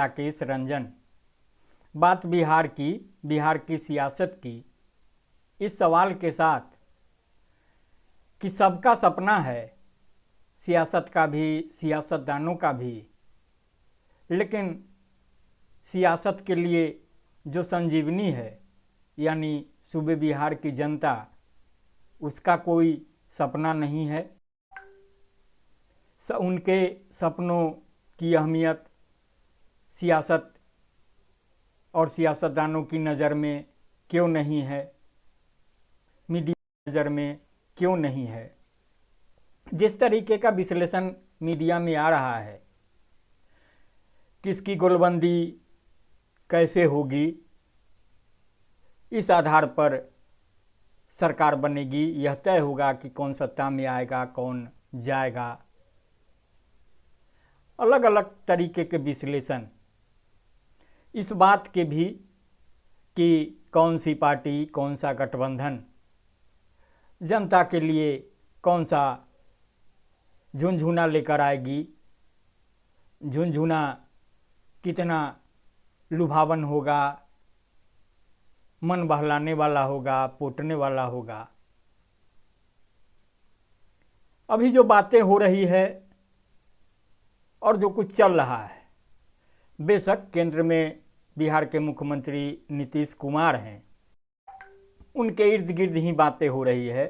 राकेश रंजन। बात बिहार की सियासत की, इस सवाल के साथ कि सबका सपना है, सियासत का भी, सियासतदानों का भी, लेकिन सियासत के लिए जो संजीवनी है यानी सूबे बिहार की जनता, उसका कोई सपना नहीं है। उनके सपनों की अहमियत सियासत और सियासतदानों की नज़र में क्यों नहीं है, मीडिया की नज़र में क्यों नहीं है। जिस तरीके का विश्लेषण मीडिया में आ रहा है, किसकी गोलबंदी कैसे होगी, इस आधार पर सरकार बनेगी, यह तय होगा कि कौन सत्ता में आएगा, कौन जाएगा। अलग अलग तरीके के विश्लेषण इस बात के भी कि कौन सी पार्टी, कौन सा गठबंधन जनता के लिए कौन सा झुनझुना लेकर आएगी, झुनझुना कितना लुभावन होगा, मन बहलाने वाला होगा, पोटने वाला होगा। अभी जो बातें हो रही है और जो कुछ चल रहा है, बेशक केंद्र में बिहार के मुख्यमंत्री नीतीश कुमार हैं, उनके इर्द गिर्द ही बातें हो रही है।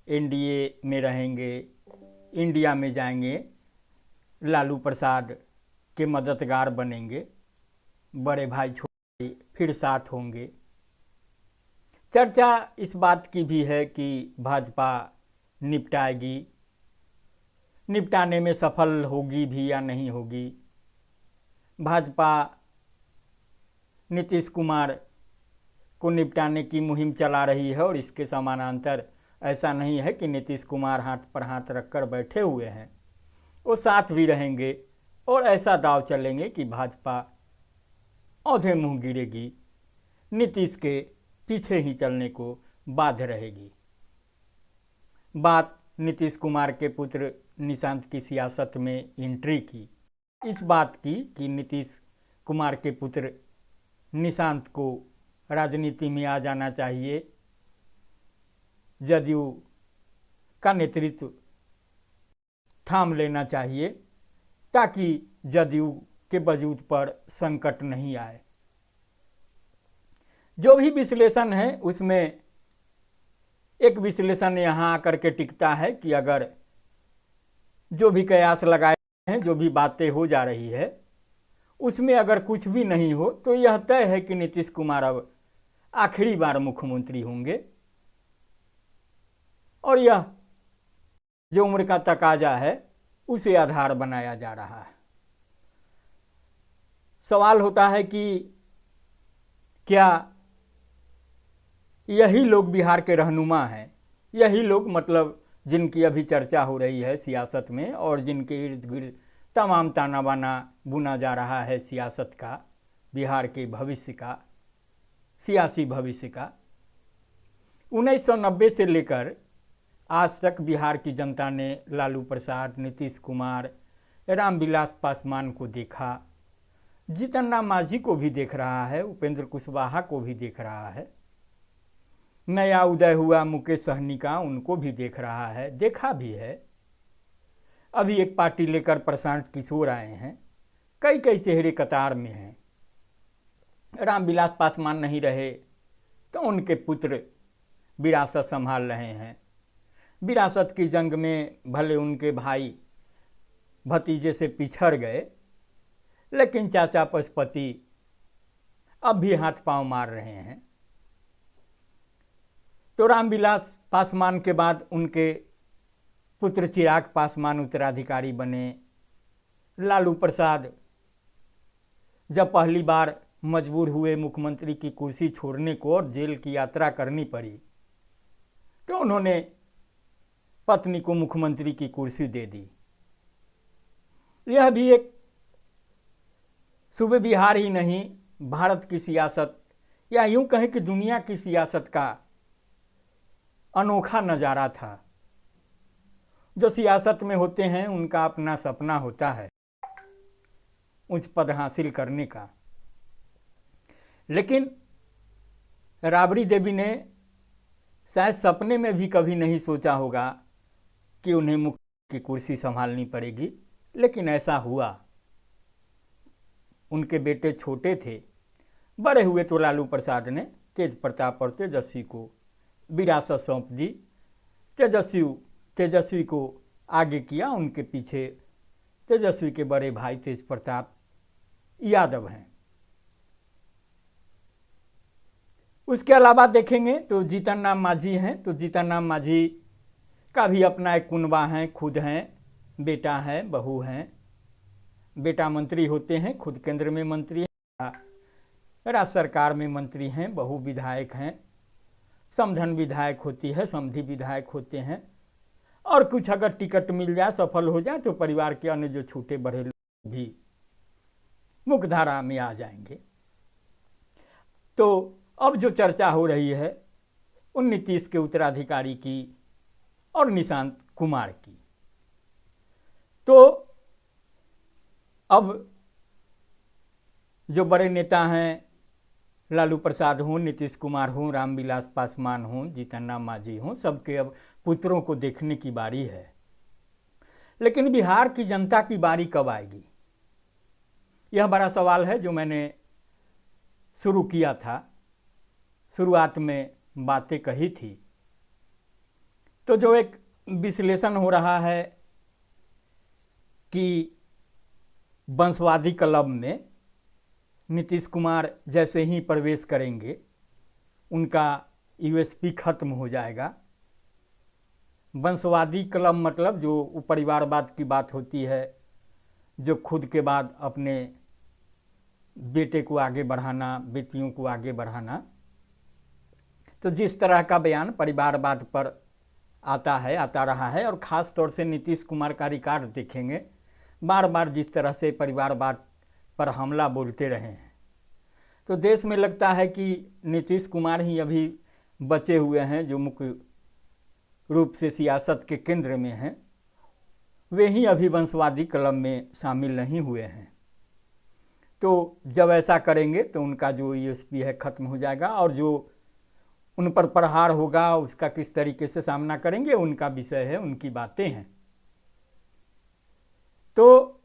एनडीए में रहेंगे, इंडिया में जाएंगे, लालू प्रसाद के मददगार बनेंगे, बड़े भाई छोटे फिर साथ होंगे। चर्चा इस बात की भी है कि भाजपा निपटाएगी, निपटाने में सफल होगी भी या नहीं होगी। भाजपा नीतीश कुमार को निपटाने की मुहिम चला रही है और इसके समानांतर ऐसा नहीं है कि नीतीश कुमार हाथ पर हाथ रखकर बैठे हुए हैं, वो साथ भी रहेंगे और ऐसा दाव चलेंगे कि भाजपा औंधे मुंह गिरेगी, नीतीश के पीछे ही चलने को बाध्य रहेगी। बात नीतीश कुमार के पुत्र निशांत की सियासत में एंट्री की, इस बात की कि नीतीश कुमार के पुत्र निशांत को राजनीति में आ जाना चाहिए, जदयू का नेतृत्व थाम लेना चाहिए ताकि जदयू के वजूद पर संकट नहीं आए। जो भी विश्लेषण है उसमें एक विश्लेषण यहाँ आकर के टिकता है कि अगर जो भी कयास लगाए हैं, जो भी बातें हो जा रही है, उसमें अगर कुछ भी नहीं हो तो यह तय है कि नीतीश कुमार अब आखिरी बार मुख्यमंत्री होंगे और यह जो उम्र का तकाजा है उसे आधार बनाया जा रहा है। सवाल होता है कि क्या यही लोग बिहार के रहनुमा हैं, यही लोग मतलब जिनकी अभी चर्चा हो रही है सियासत में और जिनके इर्द गिर्द तमाम ताना बाना बुना जा रहा है सियासत का, बिहार के भविष्य का, सियासी भविष्य का। 1990 से लेकर आज तक बिहार की जनता ने लालू प्रसाद, नीतीश कुमार, रामविलास पासवान को देखा, जीतन राम मांझी को भी देख रहा है, उपेंद्र कुशवाहा को भी देख रहा है, नया उदय हुआ मुकेश सहनी का, उनको भी देख रहा है, देखा भी है। अभी एक पार्टी लेकर प्रशांत किशोर आए हैं, कई कई चेहरे कतार में हैं। रामविलास पासवान नहीं रहे तो उनके पुत्र विरासत संभाल रहे हैं। विरासत की जंग में भले उनके भाई भतीजे से पिछड़ गए, लेकिन चाचा पशुपति अब भी हाथ पांव मार रहे हैं। तो रामविलास पासवान के बाद उनके पुत्र चिराग पासवान उत्तराधिकारी बने। लालू प्रसाद जब पहली बार मजबूर हुए मुख्यमंत्री की कुर्सी छोड़ने को और जेल की यात्रा करनी पड़ी, तो उन्होंने पत्नी को मुख्यमंत्री की कुर्सी दे दी। यह भी एक सूबे बिहार ही नहीं, भारत की सियासत या यूं कहें कि दुनिया की सियासत का अनोखा नज़ारा था। जो सियासत में होते हैं उनका अपना सपना होता है। उच्च पद हासिल करने का। लेकिन राबड़ी देवी ने शायद सपने में भी कभी नहीं सोचा होगा कि उन्हें मुख्य की कुर्सी संभालनी पड़ेगी, लेकिन ऐसा हुआ। उनके बेटे छोटे थे, बड़े हुए तो लालू प्रसाद ने तेज प्रताप और तेजस्वी को विरासत सौंप दी। तेजस्वी को आगे किया, उनके पीछे तेजस्वी के बड़े भाई तेज प्रताप यादव हैं। उसके अलावा देखेंगे तो जीतन राम मांझी हैं, तो जीतन राम मांझी का भी अपना एक कुनबा है, खुद हैं, बेटा है, बहू हैं। बेटा मंत्री होते हैं, खुद केंद्र में मंत्री हैं, राज्य सरकार में मंत्री हैं, बहू विधायक हैं, समधन विधायक होती है, समधी विधायक होते हैं। और कुछ अगर टिकट मिल जाए, सफल हो जाए, तो परिवार के अन्य जो छोटे बड़े लोग भी मुख्यधारा में आ जाएंगे। तो अब जो चर्चा हो रही है उन नीतीश के उत्तराधिकारी की और निशांत कुमार की। तो अब जो बड़े नेता हैं, लालू प्रसाद हों, नीतीश कुमार हों, रामविलास पासवान हों, जीतन राम मांझी हों, सबके अब पुत्रों को देखने की बारी है। लेकिन बिहार की जनता की बारी कब आएगी, यह बड़ा सवाल है, जो मैंने शुरू किया था, शुरुआत में बातें कही थी। तो जो एक विश्लेषण हो रहा है कि वंशवादी क्लब में नीतीश कुमार जैसे ही प्रवेश करेंगे उनका यूएसपी खत्म हो जाएगा। वंशवादी क्लब मतलब जो परिवारवाद की बात होती है, जो खुद के बाद अपने बेटे को आगे बढ़ाना, बेटियों को आगे बढ़ाना। तो जिस तरह का बयान परिवारवाद पर आता रहा है, और ख़ास तौर से नीतीश कुमार का रिकॉर्ड देखेंगे, बार बार जिस तरह से परिवारवाद पर हमला बोलते रहे हैं, तो देश में लगता है कि नीतीश कुमार ही अभी बचे हुए हैं जो मुख्य रूप से सियासत के केंद्र में हैं। वे ही अभी वंशवादी क्लब में शामिल नहीं हुए हैं। तो जब ऐसा करेंगे तो उनका जो यूएसपी है खत्म हो जाएगा, और जो उन पर प्रहार होगा उसका किस तरीके से सामना करेंगे उनका विषय है, उनकी बातें हैं। तो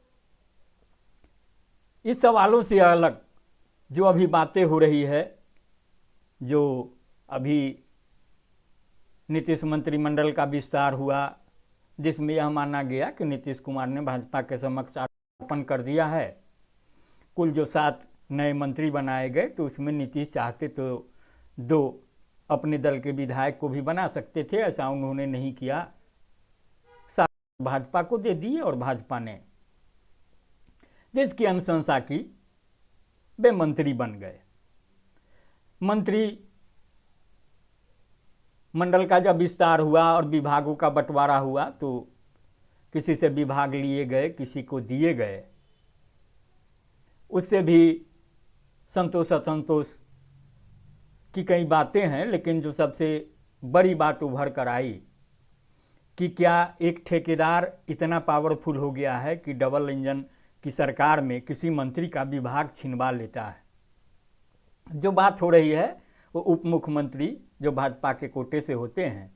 इस सवालों से अलग जो अभी बातें हो रही है, जो अभी नीतीश मंत्रिमंडल का विस्तार हुआ, जिसमें यह माना गया कि नीतीश कुमार ने भाजपा के समक्ष आत्मसमर्पण कर दिया है। कुल जो 7 नए मंत्री बनाए गए, तो उसमें नीतीश चाहते तो 2 अपने दल के विधायक को भी बना सकते थे, ऐसा उन्होंने नहीं किया, 7 भाजपा को दे दिए, और भाजपा ने जिसकी अनुशंसा की वे मंत्री बन गए। मंत्री मंडल का जब विस्तार हुआ और विभागों का बंटवारा हुआ, तो किसी से विभाग लिए गए, किसी को दिए गए। उससे भी संतोष असंतोष की कई बातें हैं, लेकिन जो सबसे बड़ी बात उभर कर आई कि क्या एक ठेकेदार इतना पावरफुल हो गया है कि डबल इंजन की सरकार में किसी मंत्री का विभाग छिनवा लेता है। जो बात हो रही है वो उप मुख्यमंत्री जो भाजपा के कोटे से होते हैं,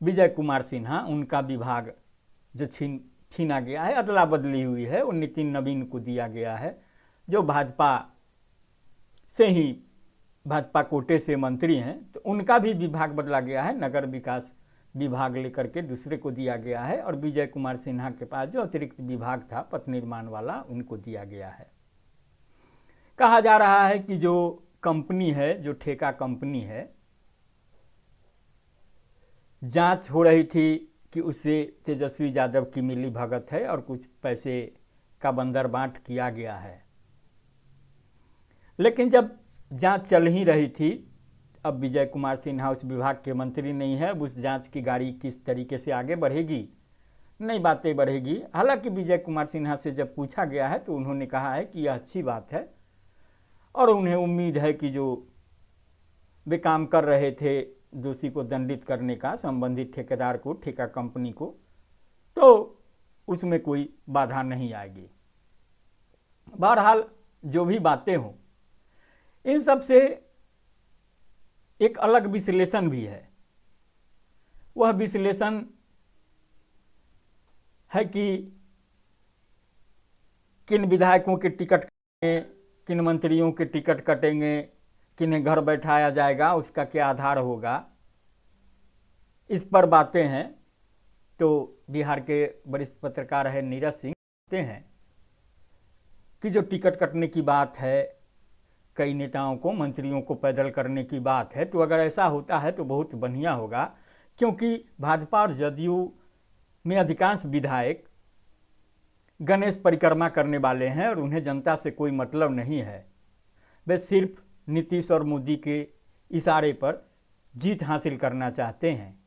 विजय कुमार सिन्हा, उनका विभाग जो छीना गया है, अदला बदली हुई है, वो नितिन नवीन को दिया गया है, जो भाजपा से ही भाजपा कोटे से मंत्री हैं। तो उनका भी विभाग बदला गया है, नगर विकास विभाग लेकर के दूसरे को दिया गया है, और विजय कुमार सिन्हा के पास जो अतिरिक्त विभाग था पथ निर्माण वाला, उनको दिया गया है। कहा जा रहा है कि जो कंपनी है, जो ठेका कंपनी है, जांच हो रही थी कि उससे तेजस्वी यादव की मिली भगत है और कुछ पैसे का बंदरबांट किया गया है। लेकिन जब जांच चल ही रही थी, अब विजय कुमार सिन्हा उस विभाग के मंत्री नहीं है, अब उस जांच की गाड़ी किस तरीके से आगे बढ़ेगी, नई बातें बढ़ेगी। हालांकि विजय कुमार सिन्हा से जब पूछा गया है तो उन्होंने कहा है कि यह अच्छी बात है, और उन्हें उम्मीद है कि जो वे काम कर रहे थे दोषी को दंडित करने का, संबंधित ठेकेदार को, ठेका कंपनी को, तो उसमें कोई बाधा नहीं आएगी। बहरहाल जो भी बातें हों, इन सब से एक अलग विश्लेषण भी है। वह विश्लेषण है कि किन विधायकों के टिकट कटेंगे, किन मंत्रियों के टिकट कटेंगे, किन्हें घर बैठाया जाएगा, उसका क्या आधार होगा, इस पर बातें हैं। तो बिहार के वरिष्ठ पत्रकार है नीरज सिंह कहते हैं कि जो टिकट कटने की बात है, कई नेताओं को, मंत्रियों को पैदल करने की बात है, तो अगर ऐसा होता है तो बहुत बढ़िया होगा, क्योंकि भाजपा और जदयू में अधिकांश विधायक गणेश परिक्रमा करने वाले हैं और उन्हें जनता से कोई मतलब नहीं है। वे सिर्फ नीतीश और मोदी के इशारे पर जीत हासिल करना चाहते हैं।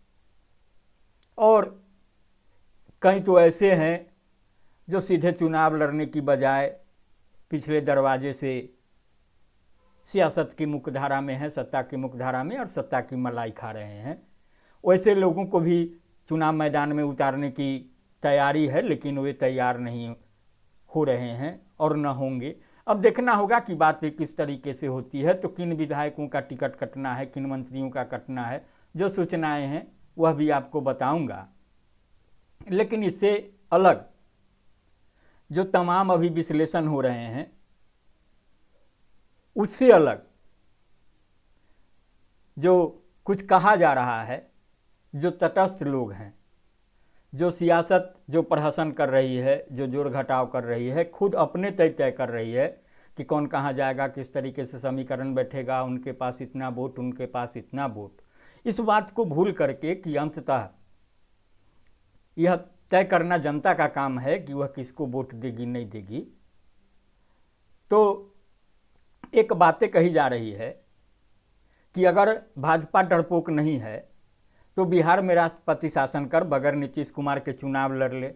और कई तो ऐसे हैं जो सीधे चुनाव लड़ने की बजाय पिछले दरवाजे से सियासत की मुख्यधारा में है, सत्ता की मुख्यधारा में, और सत्ता की मलाई खा रहे हैं। वैसे लोगों को भी चुनाव मैदान में उतारने की तैयारी है, लेकिन वे तैयार नहीं हो रहे हैं और न होंगे। अब देखना होगा कि बातें किस तरीके से होती है, तो किन विधायकों का टिकट कटना है, किन मंत्रियों का कटना है, जो सूचनाएं हैं वह भी आपको बताऊंगा। लेकिन इससे अलग जो तमाम अभी विश्लेषण हो रहे हैं, उससे अलग जो कुछ कहा जा रहा है, जो तटस्थ लोग हैं, जो सियासत जो प्रहसन कर रही है, जो जोड़ घटाव कर रही है, खुद अपने तय कर रही है कि कौन कहाँ जाएगा, किस तरीके से समीकरण बैठेगा, उनके पास इतना वोट, उनके पास इतना वोट, इस बात को भूल करके कि अंततः यह तय करना जनता का काम है कि वह किसको वोट देगी नहीं देगी। तो एक बातें कही जा रही है कि अगर भाजपा डरपोक नहीं है तो बिहार में राष्ट्रपति शासन कर बगैर नीतीश कुमार के चुनाव लड़ ले।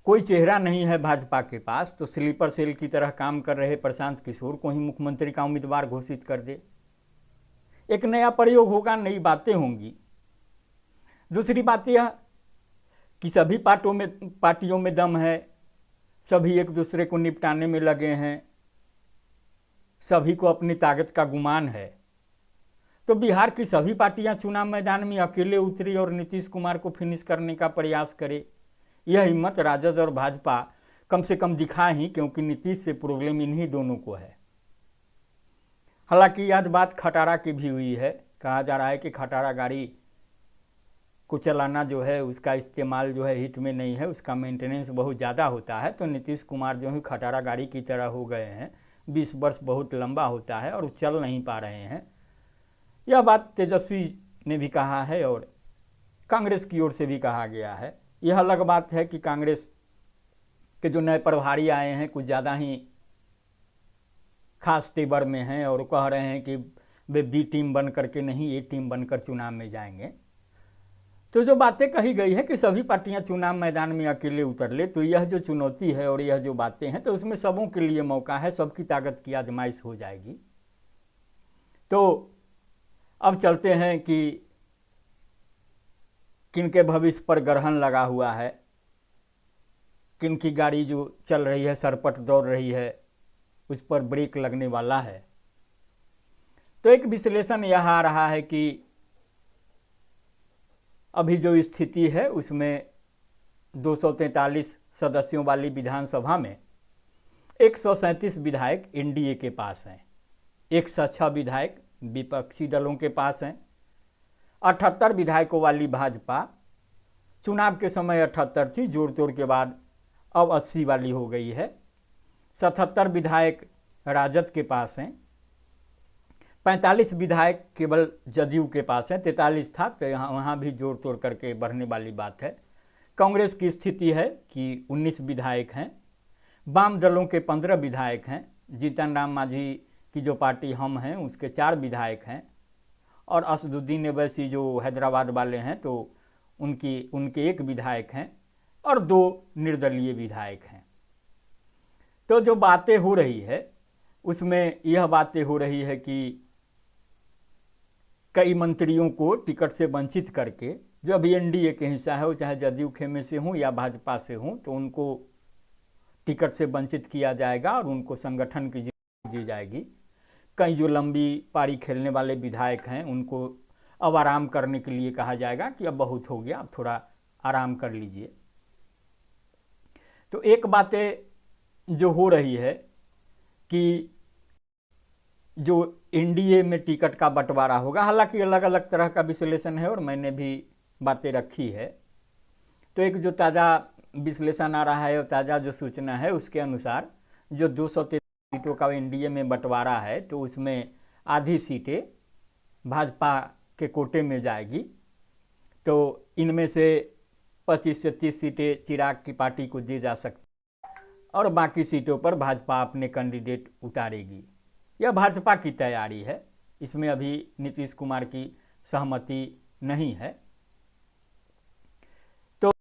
कोई चेहरा नहीं है भाजपा के पास, तो स्लीपर सेल की तरह काम कर रहे प्रशांत किशोर को ही मुख्यमंत्री का उम्मीदवार घोषित कर दे। एक नया प्रयोग होगा, नई बातें होंगी। दूसरी बात यह कि सभी पार्टियों में दम है, सभी एक दूसरे को निपटाने में लगे हैं, सभी को अपनी ताकत का गुमान है। तो बिहार की सभी पार्टियां चुनाव मैदान में अकेले उतरी और नीतीश कुमार को फिनिश करने का प्रयास करे, यह हिम्मत राजद और भाजपा कम से कम दिखाए ही, क्योंकि नीतीश से प्रॉब्लम इन्हीं दोनों को है। हालांकि यह बात खटारा की भी हुई है। कहा जा रहा है कि खटारा गाड़ी को चलाना जो है, उसका इस्तेमाल जो है हित में नहीं है, उसका मेंटेनेंस बहुत ज़्यादा होता है। तो नीतीश कुमार जो है खटारा गाड़ी की तरह हो गए हैं। 20 वर्ष बहुत लंबा होता है और चल नहीं पा रहे हैं। यह बात तेजस्वी ने भी कहा है और कांग्रेस की ओर से भी कहा गया है। यह अलग बात है कि कांग्रेस के जो नए प्रभारी आए हैं कुछ ज़्यादा ही खास तेवर में हैं और कह रहे हैं कि वे बी टीम बन करके नहीं, ए टीम बनकर चुनाव में जाएंगे। तो जो बातें कही गई है कि सभी पार्टियां चुनाव मैदान में अकेले उतर ले, तो यह जो चुनौती है और यह जो बातें हैं, तो उसमें सबों के लिए मौका है, सबकी ताकत की आजमाइश हो जाएगी। तो अब चलते हैं कि किनके भविष्य पर ग्रहण लगा हुआ है, किनकी गाड़ी जो चल रही है, सरपट दौड़ रही है, उस पर ब्रेक लगने वाला है। तो एक विश्लेषण यह आ रहा है कि अभी जो स्थिति है उसमें 243 सदस्यों वाली विधानसभा में 137 विधायक एनडीए के पास हैं, 106 विधायक विपक्षी दलों के पास हैं, 78 विधायकों वाली भाजपा चुनाव के समय 78 थी, जोड़ तोड़ के बाद अब 80 वाली हो गई है। 77 विधायक राजद के पास हैं, 45 विधायक केवल जदयू के पास हैं, 43 था तो वहाँ भी जोड़ तोड़ करके बढ़ने वाली बात है। कांग्रेस की स्थिति है कि 19 विधायक हैं, वाम दलों के 15 विधायक हैं, जीतन राम मांझी की जो पार्टी हम हैं उसके 4 विधायक हैं, और असदुद्दीन ओवैसी जो हैदराबाद वाले हैं तो उनके 1 विधायक हैं और 2 निर्दलीय विधायक हैं। तो जो बातें हो रही है उसमें यह बातें हो रही है कि कई मंत्रियों को टिकट से वंचित करके, जो अभी एनडीए के हिस्सा है, वो चाहे जदयू खेमे से हों या भाजपा से हों, तो उनको टिकट से वंचित किया जाएगा और उनको संगठन की जिम्मेदारी दी जाएगी। कई जो लंबी पारी खेलने वाले विधायक हैं उनको अब आराम करने के लिए कहा जाएगा कि अब बहुत हो गया, अब थोड़ा आराम कर लीजिए। तो एक बातें जो हो रही है कि जो एनडीए में टिकट का बंटवारा होगा, हालांकि अलग अलग तरह का विश्लेषण है और मैंने भी बातें रखी है। तो एक जो ताज़ा विश्लेषण आ रहा है और ताज़ा जो सूचना है उसके अनुसार जो 233 सीटों का एनडीए में बंटवारा है तो उसमें आधी सीटें भाजपा के कोटे में जाएगी। तो इनमें से 25 से 30 सीटें चिराग की पार्टी को दी जा सकती और बाकी सीटों पर भाजपा अपने कैंडिडेट उतारेगी। यह भाजपा की तैयारी है, इसमें अभी नीतीश कुमार की सहमति नहीं है। तो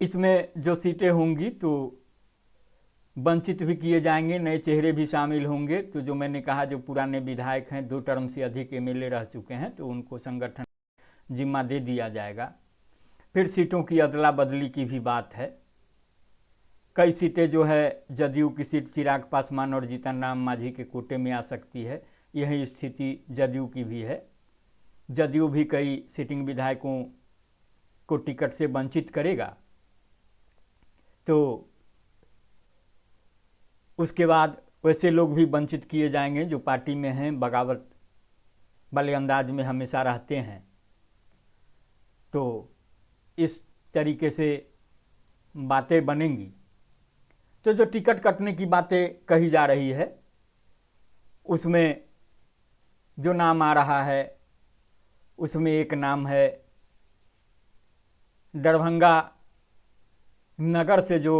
इसमें जो सीटें होंगी तो वंचित भी किए जाएंगे, नए चेहरे भी शामिल होंगे। तो जो मैंने कहा जो पुराने विधायक हैं, 2 टर्म से अधिक एमएलए रह चुके हैं, तो उनको संगठन जिम्मा दे दिया जाएगा। फिर सीटों की अदला बदली की भी बात है। कई सीटें जो है जदयू की सीट चिराग पासवान और जीतन राम मांझी के कोटे में आ सकती है, यही स्थिति जदयू की भी है। जदयू भी कई सिटिंग विधायकों को टिकट से वंचित करेगा। तो उसके बाद वैसे लोग भी वंचित किए जाएंगे जो पार्टी में हैं, बगावत वाले अंदाज में हमेशा रहते हैं। तो इस तरीके से बातें बनेंगी। तो जो टिकट कटने की बातें कही जा रही है उसमें जो नाम आ रहा है उसमें एक नाम है दरभंगा नगर से जो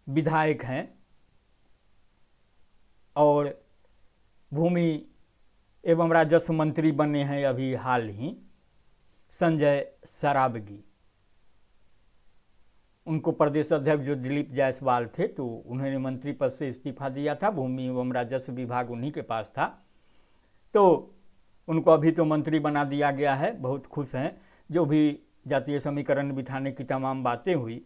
विधायक हैं और भूमि एवं राजस्व मंत्री बने हैं अभी हाल ही, संजय सरावगी। उनको प्रदेश अध्यक्ष जो दिलीप जायसवाल थे तो उन्होंने मंत्री पद से इस्तीफा दिया था, भूमि एवं राजस्व विभाग उन्हीं के पास था। तो उनको अभी तो मंत्री बना दिया गया है, बहुत खुश हैं। जो भी जातीय समीकरण बिठाने की तमाम बातें हुई,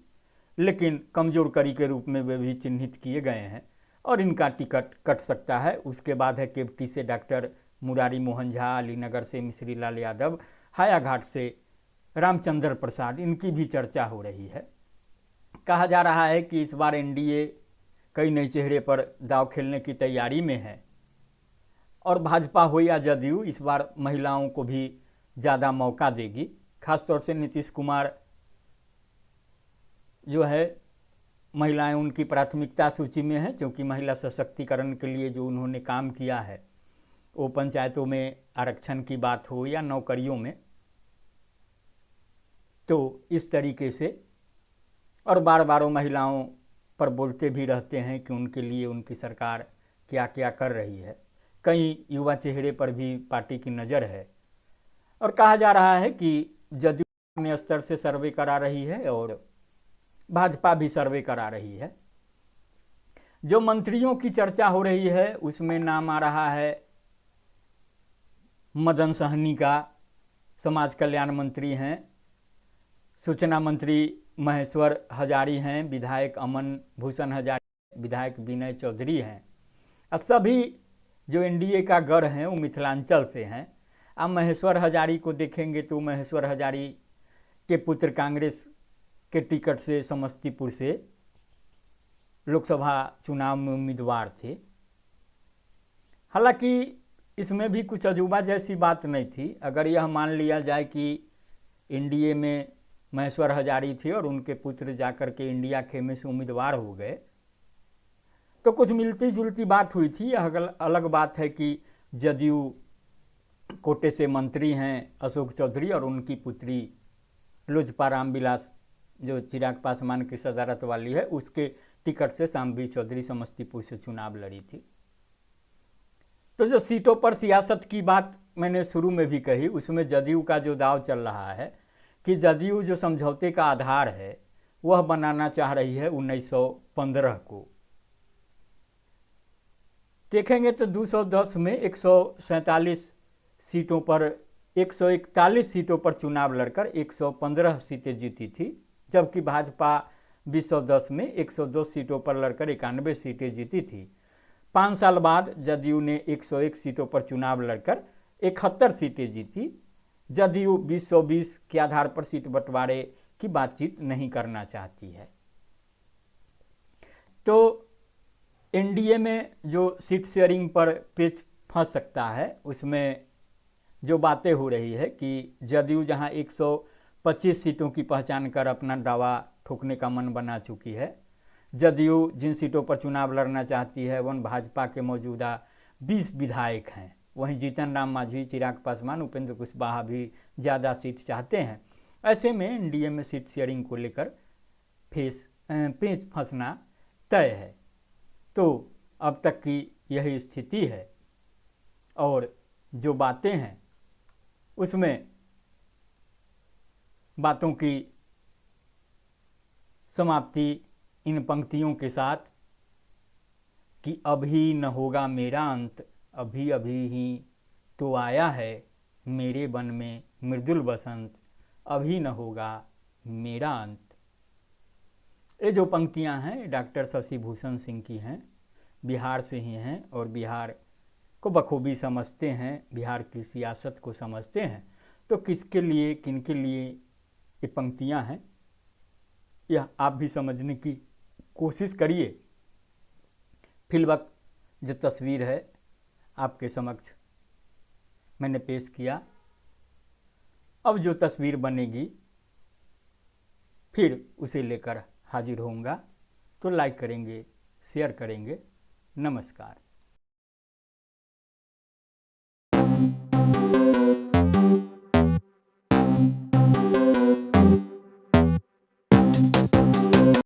लेकिन कमजोर कड़ी के रूप में वे भी चिन्हित किए गए हैं और इनका टिकट कट सकता है। उसके बाद है केवटी से डॉक्टर मुरारी मोहन झा, अलीनगर से मिश्री लाल यादव, हायाघाट से रामचंद्र प्रसाद, इनकी भी चर्चा हो रही है। कहा जा रहा है कि इस बार एनडीए कई नए चेहरे पर दांव खेलने की तैयारी में है और भाजपा हो या जदयू इस बार महिलाओं को भी ज़्यादा मौका देगी। खासतौर से नीतीश कुमार जो है, महिलाएं उनकी प्राथमिकता सूची में हैं, क्योंकि महिला सशक्तिकरण के लिए जो उन्होंने काम किया है, वो पंचायतों में आरक्षण की बात हो या नौकरियों में, तो इस तरीके से। और बार बार वो महिलाओं पर बोलते भी रहते हैं कि उनके लिए उनकी सरकार क्या क्या कर रही है। कई युवा चेहरे पर भी पार्टी की नज़र है और कहा जा रहा है कि जदयू अपने स्तर से सर्वे करा रही है और भाजपा भी सर्वे करा रही है। जो मंत्रियों की चर्चा हो रही है उसमें नाम आ रहा है मदन सहनी का, समाज कल्याण मंत्री हैं। सूचना मंत्री महेश्वर हजारी हैं, विधायक अमन भूषण हजारी, विधायक विनय चौधरी हैं। और सभी जो एनडीए का गढ़ हैं वो मिथिलांचल से हैं। अब महेश्वर हजारी को देखेंगे तो महेश्वर हजारी के पुत्र कांग्रेस के टिकट से समस्तीपुर से लोकसभा चुनाव में उम्मीदवार थे। हालांकि इसमें भी कुछ अजूबा जैसी बात नहीं थी। अगर यह मान लिया जाए कि एनडीए में महेश्वर हजारी थे और उनके पुत्र जाकर के इंडिया खेमे से उम्मीदवार हो गए तो कुछ मिलती जुलती बात हुई थी। यह अलग बात है कि जदयू कोटे से मंत्री हैं अशोक चौधरी और उनकी पुत्री लोजपा रामविलास जो चिराग पासवान की सदारत वाली है, उसके टिकट से शाम्भी चौधरी समस्तीपुर से चुनाव लड़ी थी। तो जो सीटों पर सियासत की बात मैंने शुरू में भी कही, उसमें जदयू का जो दाव चल रहा है कि जदयू जो समझौते का आधार है वह बनाना चाह रही है 1915 को। देखेंगे तो 210 में 147 सीटों पर 141 सीटों पर चुनाव लड़कर 115 सीटें जीती थी, जबकि भाजपा 2010 में 102 सीटों पर लड़कर 91 सीटें जीती थी। 5 साल बाद जदयू ने 101 सीटों पर चुनाव लड़कर 71 सीटें जीती। जदयू 2020 के आधार पर सीट बंटवारे की बातचीत नहीं करना चाहती है। तो एनडीए में जो सीट शेयरिंग पर पेच फंस सकता है, उसमें जो बातें हो रही है कि जदयू जहां 125 सीटों की पहचान कर अपना दावा ठोकने का मन बना चुकी है, जदयू जिन सीटों पर चुनाव लड़ना चाहती है वह भाजपा के मौजूदा 20 विधायक हैं। वहीं जीतन राम मांझी, चिराग पासवान, उपेंद्र कुशवाहा भी ज़्यादा सीट चाहते हैं। ऐसे में एनडीए में सीट शेयरिंग को लेकर पेच फंसना तय है। तो अब तक की यही स्थिति है और जो बातें हैं उसमें बातों की समाप्ति इन पंक्तियों के साथ कि अभी न होगा मेरा अंत, अभी अभी ही तो आया है मेरे वन में मृदुल बसंत, अभी न होगा मेरा अंत। ये जो पंक्तियां हैं डॉक्टर शशि भूषण सिंह की हैं, बिहार से ही हैं और बिहार को बखूबी समझते हैं, बिहार की सियासत को समझते हैं। तो किसके लिए, किनके लिए ये पंक्तियां हैं, यह आप भी समझने की कोशिश करिए। फिलवक्त जो तस्वीर है आपके समक्ष मैंने पेश किया। अब जो तस्वीर बनेगी फिर उसे लेकर हाजिर होऊंगा। तो लाइक करेंगे, शेयर करेंगे। नमस्कार।